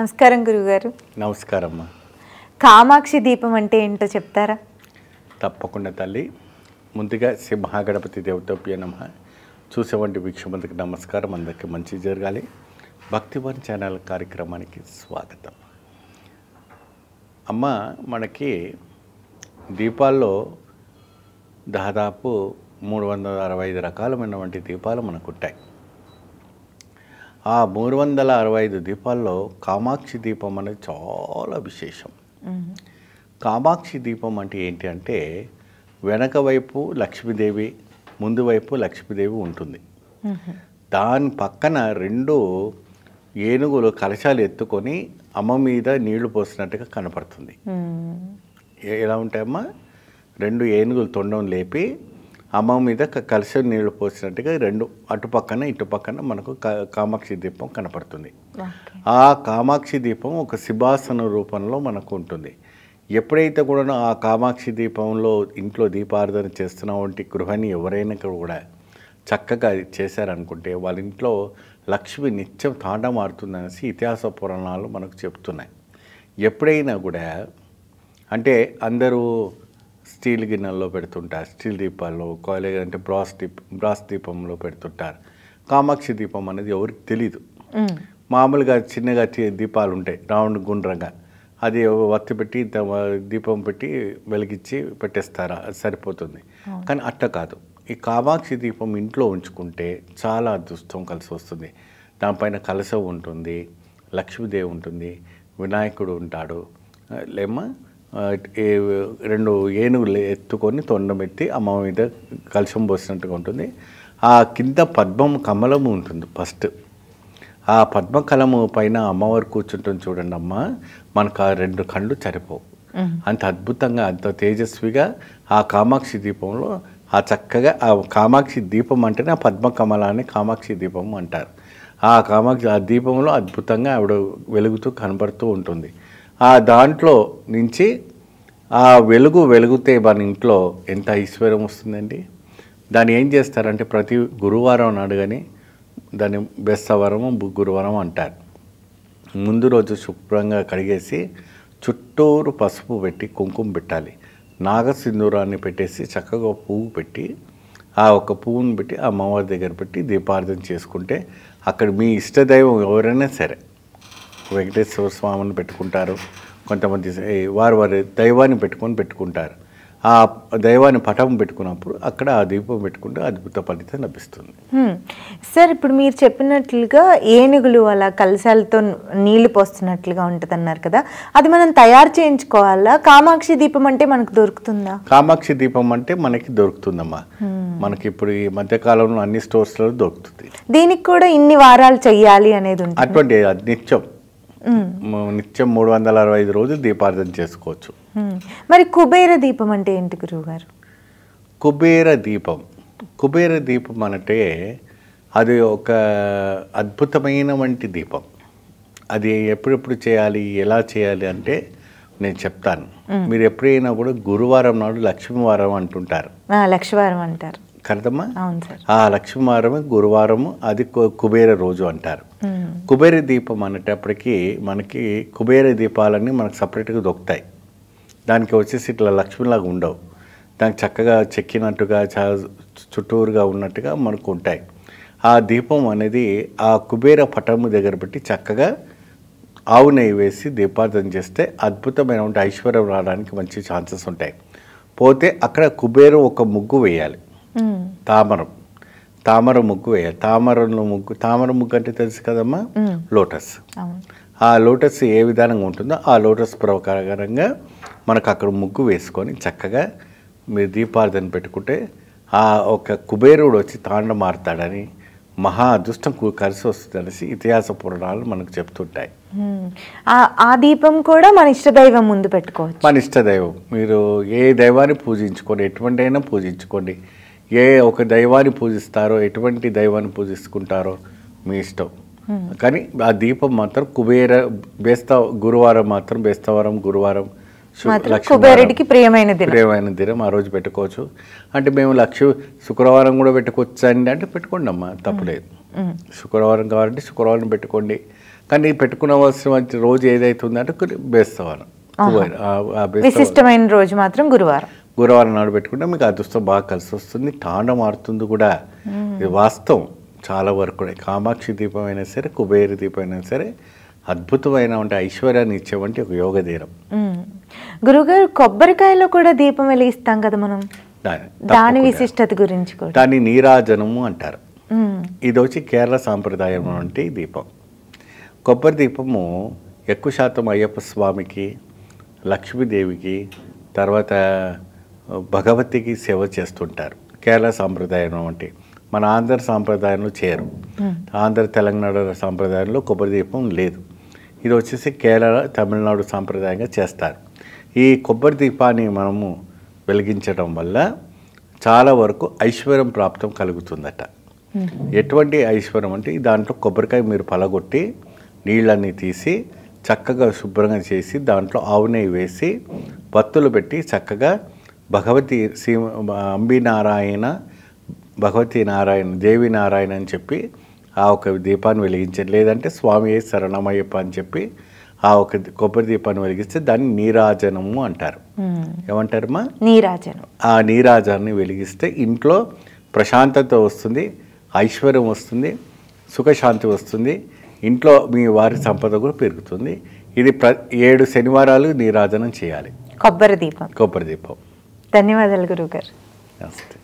నమస్కారం గురుగారు. నమస్కారం. కామాక్షి దీపం అంటే ఏంటో చెప్తారా? తప్పకుండా తల్లి. ముందుగా శ్రీ మహాగణపతి దేవతోప్య నమః. చూసేవంటి వీక్షకులకు నమస్కారం. అందరికీ మంచి జరగాలి. భక్తివన్ ఛానల్ కార్యక్రమానికి స్వాగతం. అమ్మ, మనకి దీపాల్లో దాదాపు 365 రకాలమైనటువంటి దీపాలు మనకు ఉంటాయి. ఆ 365 దీపాల్లో కామాక్షి దీపం అనేది చాలా విశేషం. కామాక్షి దీపం అంటే ఏంటి అంటే, వెనక వైపు లక్ష్మీదేవి, ముందు వైపు లక్ష్మీదేవి ఉంటుంది. దాని పక్కన 2 ఏనుగులు కలశాలు ఎత్తుకొని అమ్మ మీద నీళ్లు పోసినట్టుగా కనపడుతుంది. ఎలా ఉంటాయమ్మా? 2 ఏనుగులు తొండం లేపి అమ్మ మీద కలశం నీళ్లు పోసినట్టుగా 2 అటుపక్కన ఇటుపక్కన మనకు కామాక్షి దీపం కనపడుతుంది. ఆ కామాక్షి దీపం ఒక శివాసన రూపంలో మనకు ఉంటుంది. ఎప్పుడైతే కూడా ఆ కామాక్షి దీపంలో ఇంట్లో దీపారాధన చేస్తున్న వంటి గృహిణి ఎవరైనా కూడా చక్కగా చేశారనుకుంటే వాళ్ళ ఇంట్లో లక్ష్మి నిత్యం తాండమాడుతుందనేసి ఇతిహాస పురాణాలు మనకు చెప్తున్నాయి. ఎప్పుడైనా కూడా అంటే అందరూ స్టీల్ గిన్నెల్లో పెడుతుంటారు, స్టీల్ దీపాల్లో, లేదంటే బ్రాస్ దీపంలో పెడుతుంటారు. కామాక్షి దీపం అనేది ఎవరికి తెలీదు. మామూలుగా చిన్నగా దీపాలు ఉంటాయి, రౌండ్ గుండ్రంగా, అది వత్తి పెట్టి దీపం పెట్టి వెలిగించి పెట్టేస్తారు, అది సరిపోతుంది. కానీ అట్ట కాదు. ఈ కామాక్షి దీపం ఇంట్లో ఉంచుకుంటే చాలా అదృష్టం కలిసి వస్తుంది. దానిపైన కలశం ఉంటుంది, లక్ష్మీదేవి ఉంటుంది, వినాయకుడు ఉంటాడు. లేమ్మా 2 ఏనుగులు ఎత్తుకొని తొండం ఎత్తి అమ్మ మీద కలశం పోసినట్టుగా ఉంటుంది. ఆ కింద పద్మం కమలము ఉంటుంది ఫస్ట్. ఆ పద్మకలము పైన అమ్మవారు కూర్చుంటుంది చూడండి అమ్మ, మనకు ఆ 2 కళ్ళు సరిపోవు. అంత అద్భుతంగా, అంత తేజస్విగా ఆ కామాక్షి దీపంలో ఆ చక్కగా ఆ కామాక్షి దీపం అంటేనే ఆ పద్మకమలాన్ని కామాక్షి దీపం అంటారు. ఆ దీపంలో అద్భుతంగా ఆవిడ వెలుగుతూ కనబడుతూ ఉంటుంది. ఆ దాంట్లో నుంచి ఆ వెలుగుతే మన ఇంట్లో ఎంత ఐశ్వర్యం వస్తుందండి. దాన్ని ఏం చేస్తారంటే ప్రతి గురువారం నాడు కానీ దాన్ని బెస్తవారము గురువారం అంటారు. ముందు రోజు శుభ్రంగా కడిగేసి చుట్టూరు పసుపు పెట్టి కుంకుమ పెట్టాలి. నాగసింధూరాన్ని పెట్టేసి చక్కగా పువ్వు పెట్టి ఆ ఒక పువ్వును పెట్టి అమ్మవారి దగ్గర పెట్టి దీపార్థన చేసుకుంటే అక్కడ మీ ఇష్టదైవం ఎవరైనా సరే, వెంకటేశ్వర స్వామిని పెట్టుకుంటారు, కొంతమంది వారి దైవాన్ని పెట్టుకుంటారు. ఆ దైవాన్ని పటం పెట్టుకున్నప్పుడు అక్కడ ఆ దీపం పెట్టుకుంటే అద్భుత ఫలితం లభిస్తుంది. సార్, ఇప్పుడు మీరు చెప్పినట్లుగా ఏనుగులు అలా కలశాలతో నీళ్లు పోస్తున్నట్లుగా ఉంటుంది అన్నారు కదా, అది మనం తయారు చేయించుకోవాలా? కామాక్షి దీపం అంటే మనకు దొరుకుతుందా? కామాక్షి దీపం అంటే మనకి దొరుకుతుందమ్మా. మనకి ఇప్పుడు ఈ మధ్యకాలంలో అన్ని స్టోర్స్లో దొరుకుతుంది. దీనికి కూడా ఇన్ని వారాలు చెయ్యాలి అనేది ఉంటుంది? అటువంటి నిత్యం 365 రోజులు దీపార్థన చేసుకోవచ్చు. మరి కుబేర దీపం అంటే ఏంటి గురువుగారు? కుబేర దీపం అంటే అది ఒక అద్భుతమైన వంటి దీపం. అది ఎప్పుడెప్పుడు చేయాలి, ఎలా చేయాలి అంటే నేను చెప్తాను. మీరు ఎప్పుడైనా కూడా గురువారం నాడు లక్ష్మీవారం అంటుంటారు. లక్ష్మీవారం అంటారు కదమ్మా? అవును సార్. ఆ లక్ష్మీవారము గురువారము, అది కుబేర రోజు అంటారు. కుబేర దీపం అనేటప్పటికీ మనకి కుబేర దీపాలన్నీ మనకు సపరేట్గా దొరుకుతాయి. దానికి వచ్చేసి ఇట్లా లక్ష్మిలాగా ఉండవు, దానికి చక్కగా చెక్కినట్టుగా చుట్టూరుగా ఉన్నట్టుగా మనకు ఉంటాయి. ఆ దీపం అనేది ఆ కుబేర పటము దగ్గర పెట్టి చక్కగా ఆవు నెయ్యి వేసి దీపార్థన చేస్తే అద్భుతమైన ఐశ్వర్యం రావడానికి మంచి ఛాన్సెస్ ఉంటాయి. పోతే అక్కడ కుబేరం ఒక ముగ్గు వేయాలి, తామర ముగ్గు వేయాలి. తామర ముగ్గు అంటే తెలుసు కదమ్మా, లోటస్. ఆ లోటస్ ఏ విధానంగా ఉంటుందో ఆ లోటస్ ప్రకారంగా మనకు అక్కడ ముగ్గు వేసుకొని చక్కగా మీరు దీపార్థన పెట్టుకుంటే ఆ ఒక కుబేరుడు వచ్చి తాండమాడతాడని, మహా అదృష్టం కలిసి వస్తుందనేసి ఇతిహాస పురాణాలు మనకు చెప్తుంటాయి. ఆ దీపం కూడా మన ఇష్టదైవం ముందు పెట్టుకోవచ్చు. మన ఇష్టదైవం మీరు ఏ దైవాన్ని పూజించుకోండి, ఎటువంటి అయినా పూజించుకోండి. ఏ ఒక దైవాన్ని పూజిస్తారో, ఎటువంటి దైవాన్ని పూజించుకుంటారో మీ ఇష్టం. కానీ ఆ దీపం మాత్రం గురువారం మాత్రం బేస్తవారం, గురువారం కుబేరుడికి ప్రియమైన దినం ఆ రోజు పెట్టుకోవచ్చు. అంటే మేము శుక్రవారం కూడా పెట్టుకోవచ్చు అండి అంటే పెట్టుకోండి అమ్మా, తప్పులేదు. శుక్రవారం కావాలంటే శుక్రవారం పెట్టుకోండి, కానీ పెట్టుకునవలసిన రోజు ఏదైతే ఉందంటే బేస్తవారం. విశిష్టమైన రోజు మాత్రం గురువారం నాడు పెట్టుకుంటే మీకు అదృష్టం బాగా కలిసి వస్తుంది, తాండం ఆడుతుంది కూడా. ఇది వాస్తవం. చాలా వరకు కూడా కామాక్షి దీపం అయినా సరే, కుబేర దీపం అయినా సరే అద్భుతమైన ఐశ్వర్యాన్ని ఇచ్చేవంటి ఒక యోగ దీపం. గురుగారు, కొబ్బరికాయలో కూడా దీపం వెలిగిస్తాం కదా మనం, దాని విశిష్టత గురించి కూడా. దాన్ని నీరాజనము అంటారు. ఇది వచ్చి కేరళ సాంప్రదాయం వంటి దీపం. కొబ్బరి దీపము ఎక్కువ శాతం అయ్యప్ప స్వామికి, లక్ష్మీదేవికి, తర్వాత భగవతికి సేవ చేస్తుంటారు. కేరళ సాంప్రదాయం వంటి మన ఆంధ్ర సాంప్రదాయంలో చేయరు. ఆంధ్ర తెలంగాణ సాంప్రదాయంలో కొబ్బరి దీపం లేదు. ఇది వచ్చేసి కేరళ, తమిళనాడు సాంప్రదాయంగా చేస్తారు. ఈ కొబ్బరి దీపాన్ని మనము వెలిగించడం వల్ల చాలా వరకు ఐశ్వర్యం ప్రాప్తం కలుగుతుందట. ఎటువంటి ఐశ్వర్యం అంటే దాంట్లో కొబ్బరికాయ మీరు పలగొట్టి నీళ్ళన్నీ తీసి చక్కగా శుభ్రంగా చేసి దాంట్లో ఆవు నెయ్యి వేసి వత్తులు పెట్టి చక్కగా భగవతి శ్రీ అంబినారాయణ, భగవతి నారాయణ, దేవి నారాయణ అని చెప్పి ఆ ఒక దీపాన్ని వెలిగించండి. లేదంటే స్వామి శరణమయ్యప్ప అని చెప్పి ఆ ఒక కొబ్బరి దీపాన్ని వెలిగిస్తే దాన్ని నీరాజనము అంటారు. ఏమంటారమ్మా? నీరాజనం. ఆ నీరాజనాన్ని వెలిగిస్తే ఇంట్లో ప్రశాంతత వస్తుంది, ఐశ్వర్యం వస్తుంది, సుఖశాంతి వస్తుంది, ఇంట్లో మీ వారి సంపద కూడా పెరుగుతుంది. ఇది 7 శనివారాలు నీరాజనం చేయాలి కొబ్బరి దీపం. కొబ్బరి దీపం. ధన్యవాదాలు గురువుగారు. నమస్తే.